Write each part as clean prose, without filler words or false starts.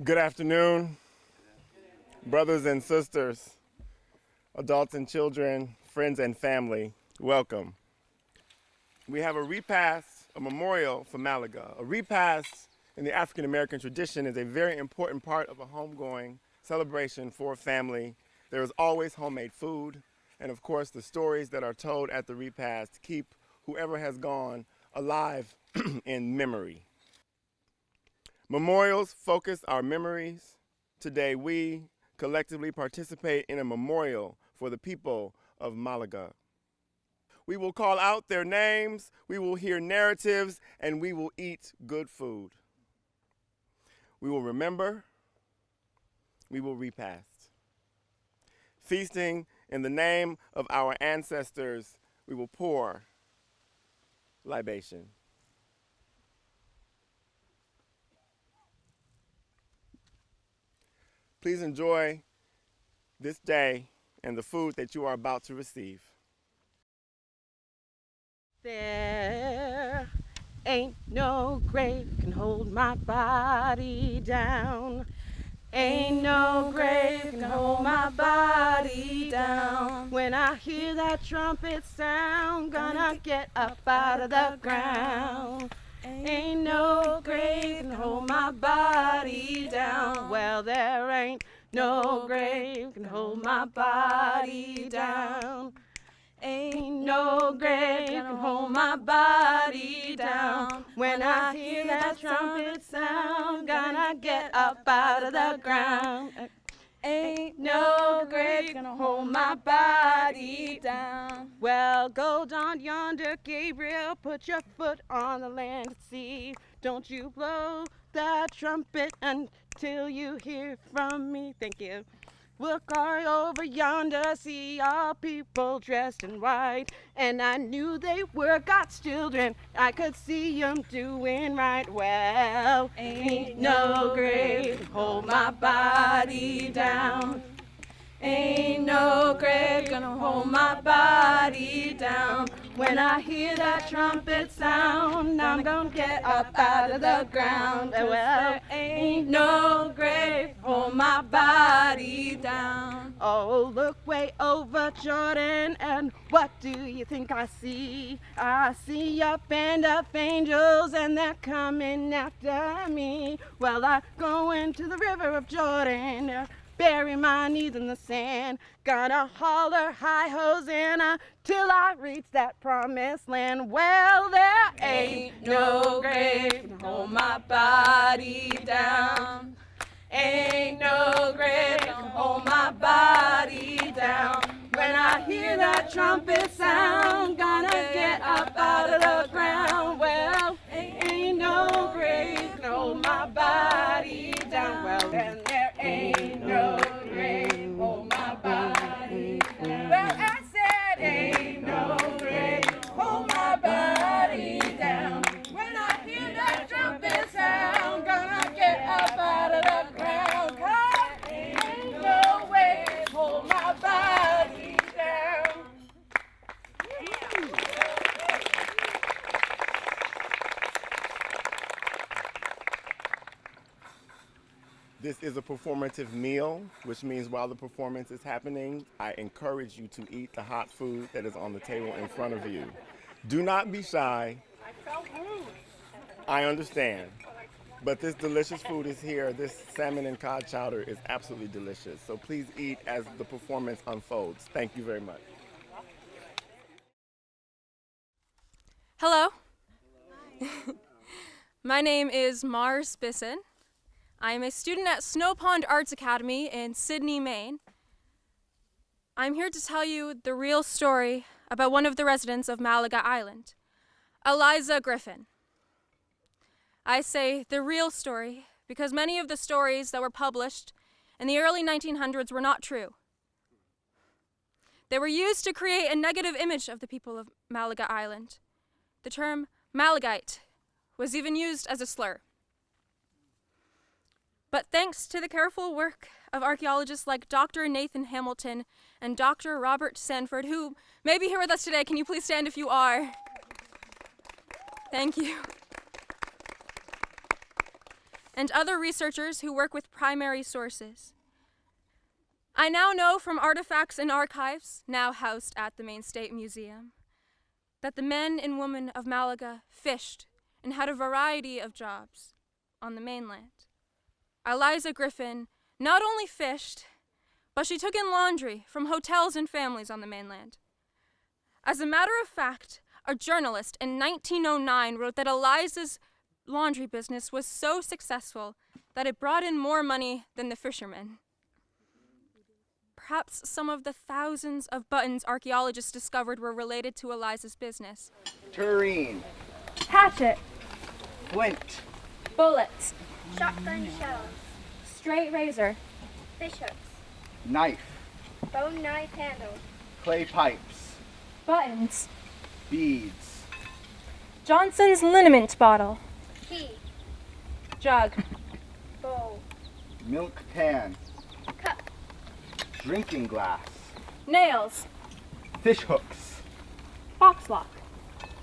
Good afternoon, brothers and sisters, adults and children, friends and family. Welcome. We have a repast, a memorial for Malaga. A repast in the African American tradition is a very important part of a homegoing celebration for a family. There is always homemade food, and of course the stories that are told at the repast keep whoever has gone alive in memory. Memorials focus our memories. Today we collectively participate in a memorial for the people of Malaga. We will call out their names, we will hear narratives, and we will eat good food. We will remember, we will repast. Feasting in the name of our ancestors, we will pour libation. Please enjoy this day and the food that you are about to receive. There ain't no grave can hold my body down. Ain't no grave can hold my body down. When I hear that trumpet sound, gonna get up out of the ground. Ain't no grave can hold my body down. Well, there ain't no grave can hold my body down. Ain't no grave can hold my body down. When I hear that trumpet sound, gonna get up out of the ground. Ain't no grave gonna hold my body down. Well, go down yonder, Gabriel, put your foot on the land to see. Don't you blow that trumpet until you hear from me. Thank you. Look right over yonder, see all people dressed in white. And I knew they were God's children, I could see them doing right. Well, ain't no grave can hold my body down. Ain't no grave gonna hold my body down. When I hear that trumpet sound, I'm gonna get up out of the ground. Well, ain't no grave hold my body down. Oh, look way over Jordan, and what do you think I see? I see a band of angels, and they're coming after me. Well, I go into the river of Jordan, bury my knees in the sand, gonna holler high Hosanna till I reach that promised land. Well, there ain't no grave can hold my body down. Ain't no grave can hold my body down. When I hear that trumpet sound, gonna get up out of the ground. Well, ain't no grave can hold my body down. Well, then there ain't no grave hold my body down. Well, I said ain't no grave hold my body down. When I hear that trumpet sound, gonna get up out of the ground. 'Cause ain't no way hold my body down. This is a performative meal, which means while the performance is happening, I encourage you to eat the hot food that is on the table in front of you. Do not be shy. I felt rude. I understand. But this delicious food is here. This salmon and cod chowder is absolutely delicious. So please eat as the performance unfolds. Thank you very much. Hello. My name is Mars Bisson. I am a student at Snow Pond Arts Academy in Sydney, Maine. I'm here to tell you the real story about one of the residents of Malaga Island, Eliza Griffin. I say the real story because many of the stories that were published in the early 1900s were not true. They were used to create a negative image of the people of Malaga Island. The term Malagite was even used as a slur. But thanks to the careful work of archaeologists like Dr. Nathan Hamilton and Dr. Robert Sanford, who may be here with us today, can you please stand if you are? Thank you. and other researchers who work with primary sources. I now know from artifacts and archives, now housed at the Maine State Museum, that the men and women of Malaga fished and had a variety of jobs on the mainland. Eliza Griffin not only fished, but she took in laundry from hotels and families on the mainland. As a matter of fact, a journalist in 1909 wrote that Eliza's laundry business was so successful that it brought in more money than the fishermen. Perhaps some of the thousands of buttons archaeologists discovered were related to Eliza's business. Tureen. Hatchet, Flint. bullets, Shotgun shells, straight razor, fish hooks, Knife. bone knife handle, Clay pipes. buttons, Beads. Johnson's liniment bottle, key, jug, bowl, Milk pan. cup, Drinking glass. nails, Fish hooks. box lock,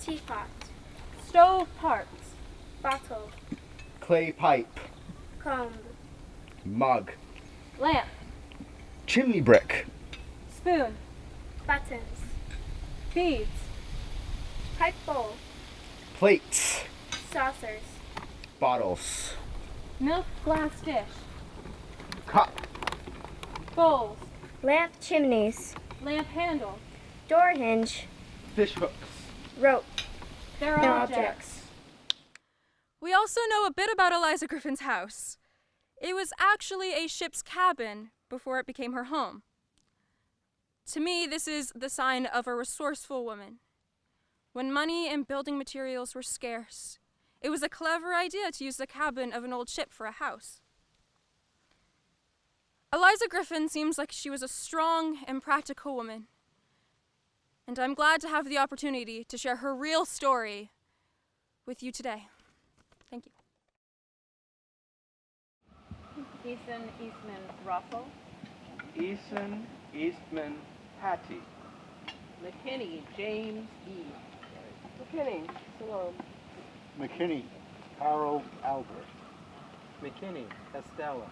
teapot, stove parts, bottle, Clay pipe. comb, Mug. lamp, Chimney brick. spoon, buttons, beads, pipe bowl, Plates. saucers, Bottles. milk glass dish, Cup. bowls, lamp chimneys, lamp handle. door hinge, Fish hooks. rope, They're and objects. objects. We also know a bit about Eliza Griffin's house. It was actually a ship's cabin before it became her home. To me, this is the sign of a resourceful woman. When money and building materials were scarce, it was a clever idea to use the cabin of an old ship for a house. Eliza Griffin seems like she was a strong and practical woman, and I'm glad to have the opportunity to share her real story with you today. Thank you. Ethan Eastman Russell. Eason Eastman Hattie. McKinney James E. McKinney, Salome. McKinney, Harold Albert. McKinney Estella.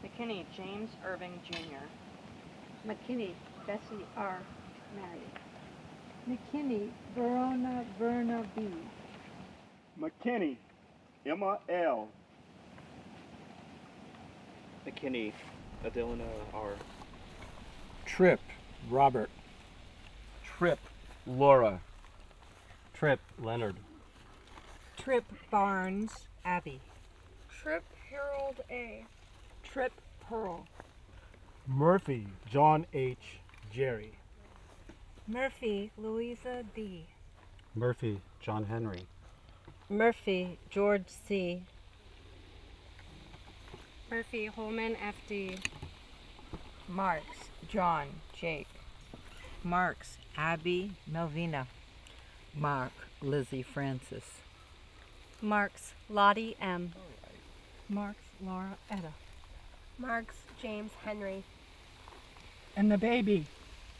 McKinney James Irving Jr. McKinney Bessie R. Marion. McKinney Verona Verna B. McKinney, Emma L. McKinney Adelina R. Tripp, Robert. Tripp, Laura. Tripp, Leonard. Tripp Barnes Abby. Tripp Harold A. Tripp Pearl. Murphy, John H. Jerry. Murphy Louisa D. Murphy, John Henry. Murphy George C. Murphy Holman F.D. Marks John Jake. Marks Abby Melvina. Mark Lizzie Francis. Marks Lottie M. Marks Laura Etta. Marks James Henry. And the baby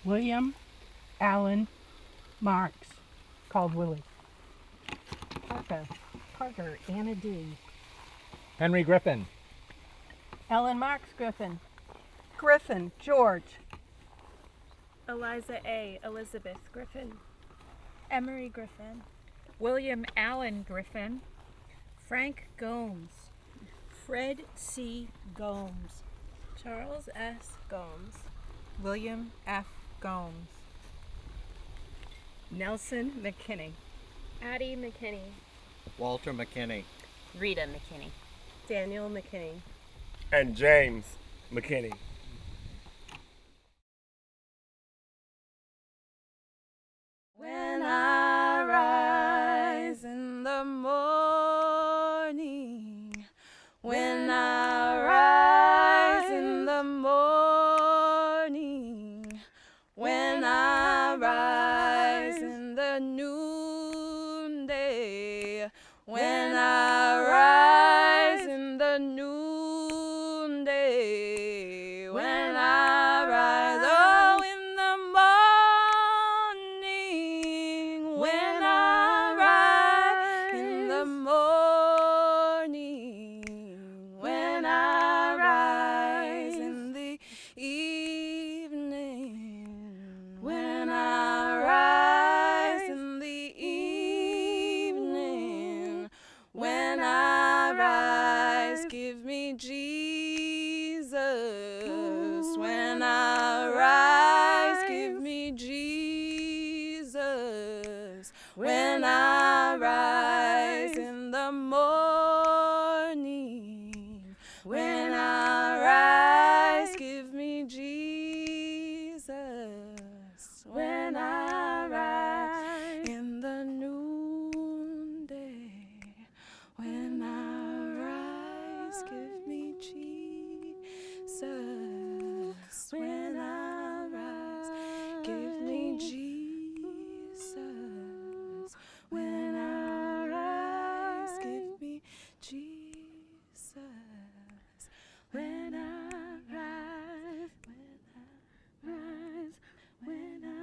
William Allen Marks, called Willie. Parker Anna D. Henry Griffin. Ellen Marks Griffin. Griffin George. Eliza A. Elizabeth Griffin. Emery Griffin. William Allen Griffin. Frank Gomes. Fred C. Gomes. Charles S. Gomes. William F. Gomes. Nelson McKinney. Addie McKinney. Walter McKinney. Rita McKinney. Daniel McKinney. And James McKinney. When I rise in the morning, when I rise in the morning, when I rise in the noonday, when I rise in the noonday, when I rise, oh, in the morning, when I rise in the morning, when I rise in the morning. When I rise, give me Jesus. When I rise in the noonday. When I rise, give me Jesus. When I rise, give me Jesus. When I rise, give me Jesus. When I rise, when I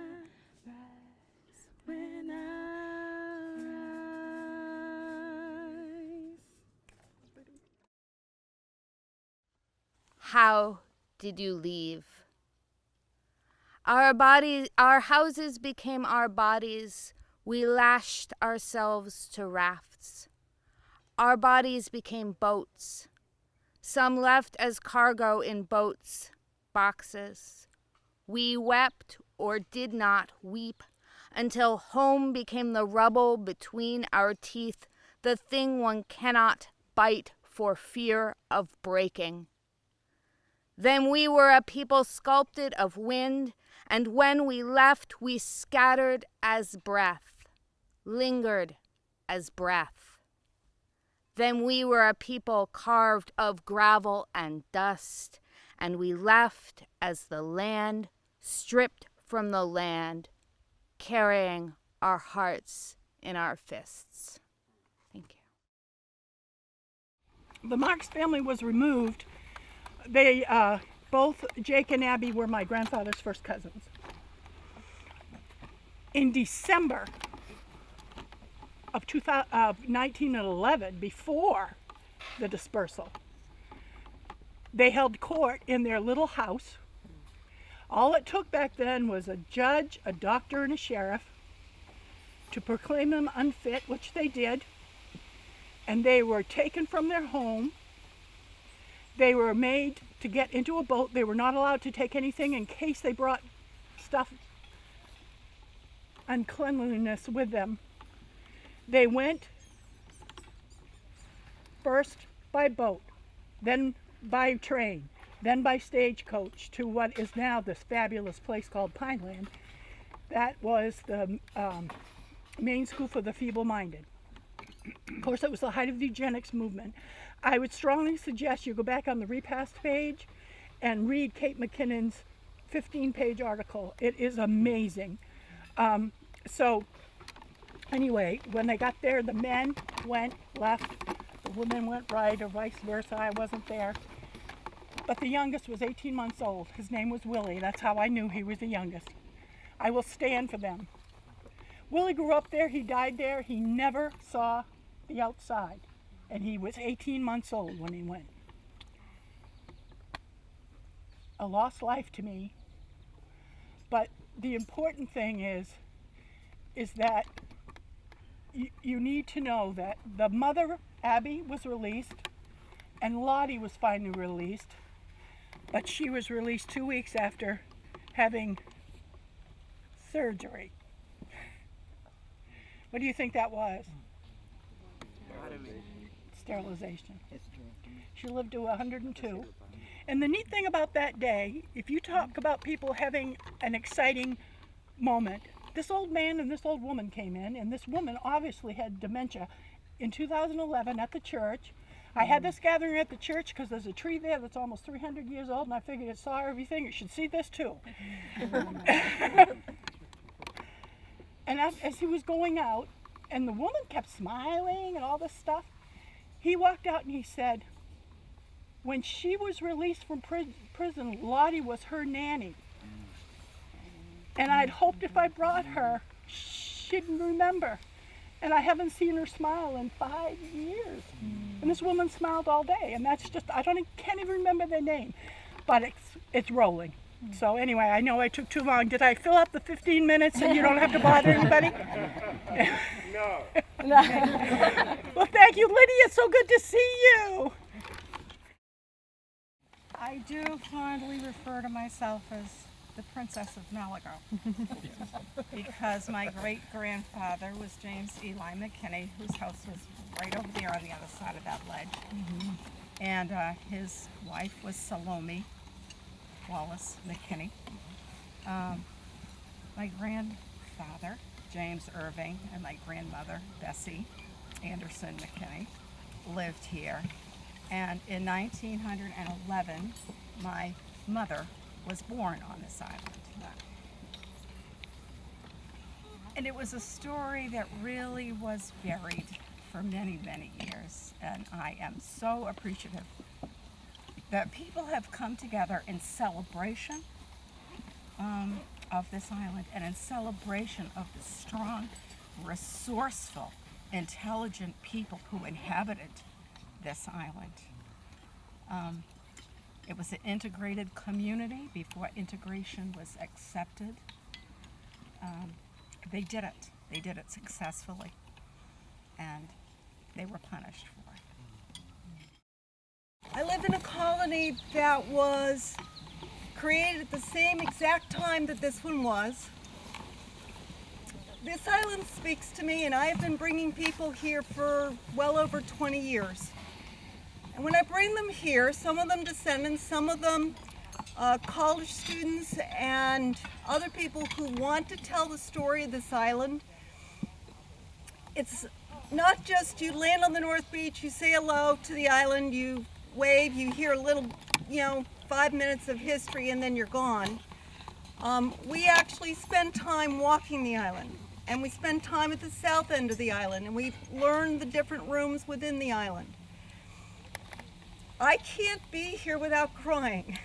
rise, when I rise. How did you leave? Our houses became our bodies. We lashed ourselves to rafts. Our bodies became boats. Some left as cargo in boats, boxes. We wept or did not weep until home became the rubble between our teeth, the thing one cannot bite for fear of breaking. Then we were a people sculpted of wind, and when we left, we scattered as breath, lingered as breath. Then we were a people carved of gravel and dust, and we left as the land, stripped from the land, carrying our hearts in our fists. Thank you. The Marks family was removed. They, both Jake and Abby were my grandfather's first cousins. In December of 1911, before the dispersal, they held court in their little house. All it took back then was a judge, a doctor, and a sheriff to proclaim them unfit, which they did, and they were taken from their home. They were made to get into a boat. They were not allowed to take anything in case they brought stuff, uncleanliness with them. They went first by boat, then by train, then by stagecoach to what is now this fabulous place called Pineland. That was the Maine School for the Feeble-Minded. Of course, it was the height of the eugenics movement. I would strongly suggest you go back on the REPAST page and read Kate McKinnon's 15-page article. It is amazing. So anyway, when they got there, the men went left, the women went right, or vice versa. I wasn't there. But the youngest was 18 months old. His name was Willie. That's how I knew he was the youngest. I will stand for them. Willie grew up there. He died there. He never saw the outside. And he was 18 months old when he went. A lost life to me. But the important thing is that you need to know that the mother, Abby, was released, and Lottie was finally released, but she was released 2 weeks after having surgery. What do you think that was? Sterilization. She lived to 102. And the neat thing about that day, if you talk about people having an exciting moment, this old man and this old woman came in, and this woman obviously had dementia. In 2011 at the church, I had this gathering at the church because there's a tree there that's almost 300 years old, and I figured it saw everything. It should see this too. And as he was going out, and the woman kept smiling and all this stuff, he walked out and he said, when she was released from prison, Lottie was her nanny. And I'd hoped if I brought her, she'd remember. And I haven't seen her smile in 5 years. And this woman smiled all day. And that's just, can't even remember their name. But it's rolling. So anyway, I know I took too long. Did I fill up the 15 minutes and you don't have to bother anybody? No. Well, thank you, Lydia. It's so good to see you. I do fondly refer to myself as the Princess of Malaga because my great-grandfather was James Eli McKinney, whose house was right over there on the other side of that ledge. And his wife was Salome Wallace McKinney. My grandfather, James Irving, and my grandmother, Bessie Anderson McKinney, lived here. And in 1911, my mother was born on this island. And it was a story that really was buried for many, many years. And I am so appreciative that people have come together in celebration of this island and in celebration of the strong, resourceful, intelligent people who inhabited this island. It was an integrated community before integration was accepted. They did it. They did it successfully, and they were punished for it. I live in a colony that was created at the same exact time that this one was. This island speaks to me, and I have been bringing people here for well over 20 years. And when I bring them here, some of them descendants, some of them college students, and other people who want to tell the story of this island, it's not just you land on the North Beach, you say hello to the island, you wave, you hear a little, 5 minutes of history, and then you're gone. We actually spend time walking the island, and we spend time at the south end of the island, and we learn the different rooms within the island. I can't be here without crying.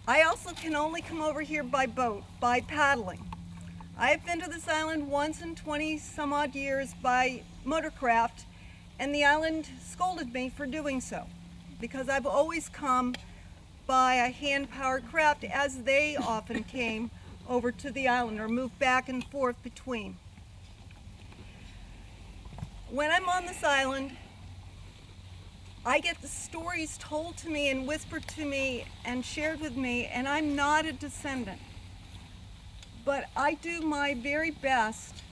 I also can only come over here by boat, by paddling. I've been to this island once in 20 some odd years by motorcraft, and the island scolded me for doing so, because I've always come by a hand-powered craft, as they often came over to the island or moved back and forth between. When I'm on this island, I get the stories told to me and whispered to me and shared with me, and I'm not a descendant. But I do my very best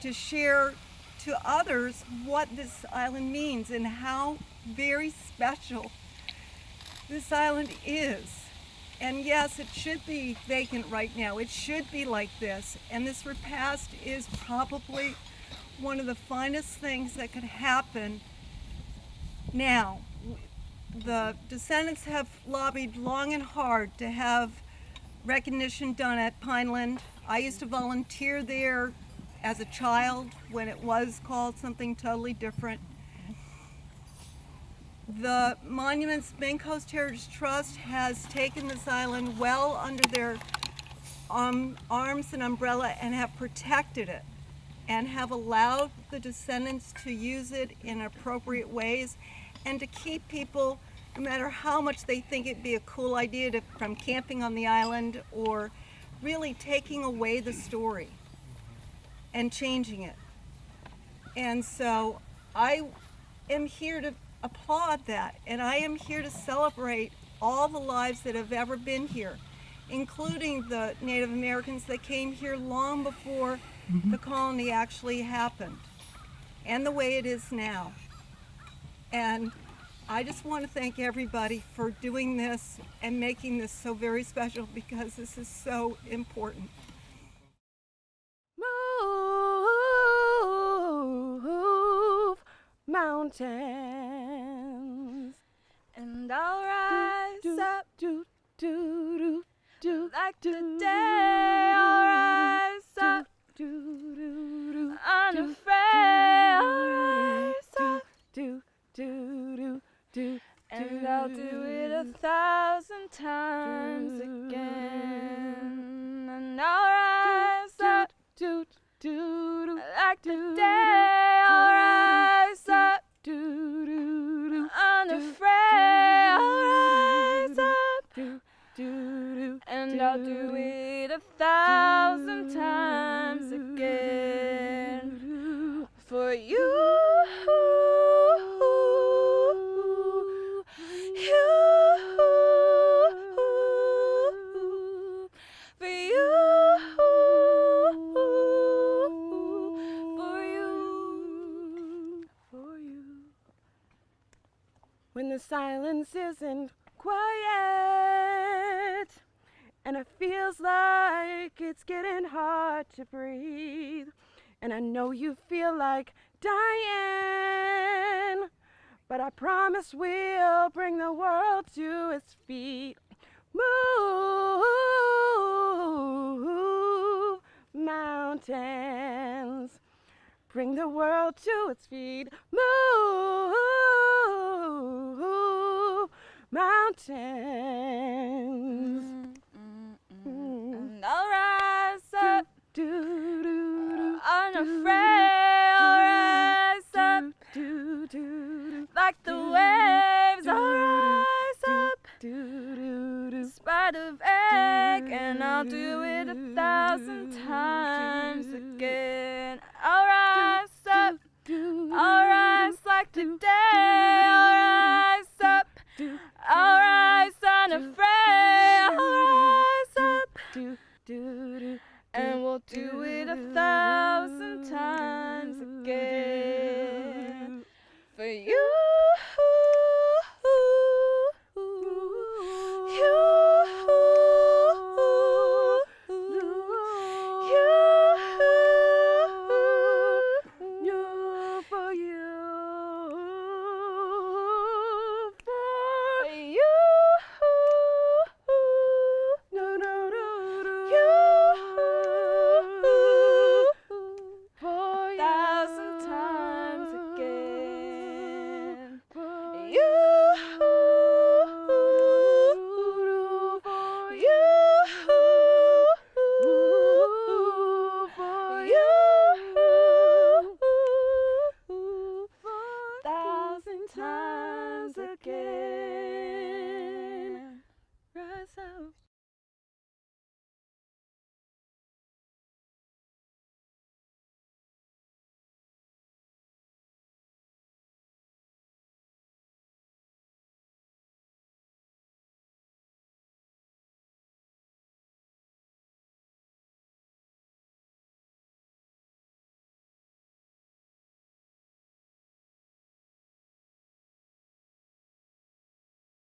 to share to others what this island means and how very special this island is. And yes, it should be vacant right now. It should be like this. And this repast is probably one of the finest things that could happen now. The descendants have lobbied long and hard to have recognition done at Pineland. I used to volunteer there as a child when it was called something totally different. The Monuments Maine Coast Heritage Trust has taken this island well under their arms and umbrella and have protected it and have allowed the descendants to use it in appropriate ways and to keep people, no matter how much they think it'd be a cool idea from camping on the island or really taking away the story and changing it. And so I am here to applaud that, and I am here to celebrate all the lives that have ever been here, including the Native Americans that came here long before the colony actually happened, and the way it is now. And I just want to thank everybody for doing this and making this so very special, because this is so important. Move mountains, and I'll rise up like today. I'll rise up unafraid. I'll rise up and I'll do it 1,000 times again. And I'll rise up like today. I'll rise up unafraid. I'll rise up and I'll do it 1,000 times again for you. the silence isn't quiet, and it feels like it's getting hard to breathe, and I know you feel like dying, but I promise we'll bring the world to its feet. Move mountains, bring the world to its feet. Move mountains. And I'll rise up, unafraid. I'll rise up, like the waves. I'll rise up, in spite of ache, and I'll do it 1,000 times again. I'll rise up, I'll rise like today. I'll rise up, I'll rise unafraid. I'll rise up, and we'll do it 1,000 times again. For you.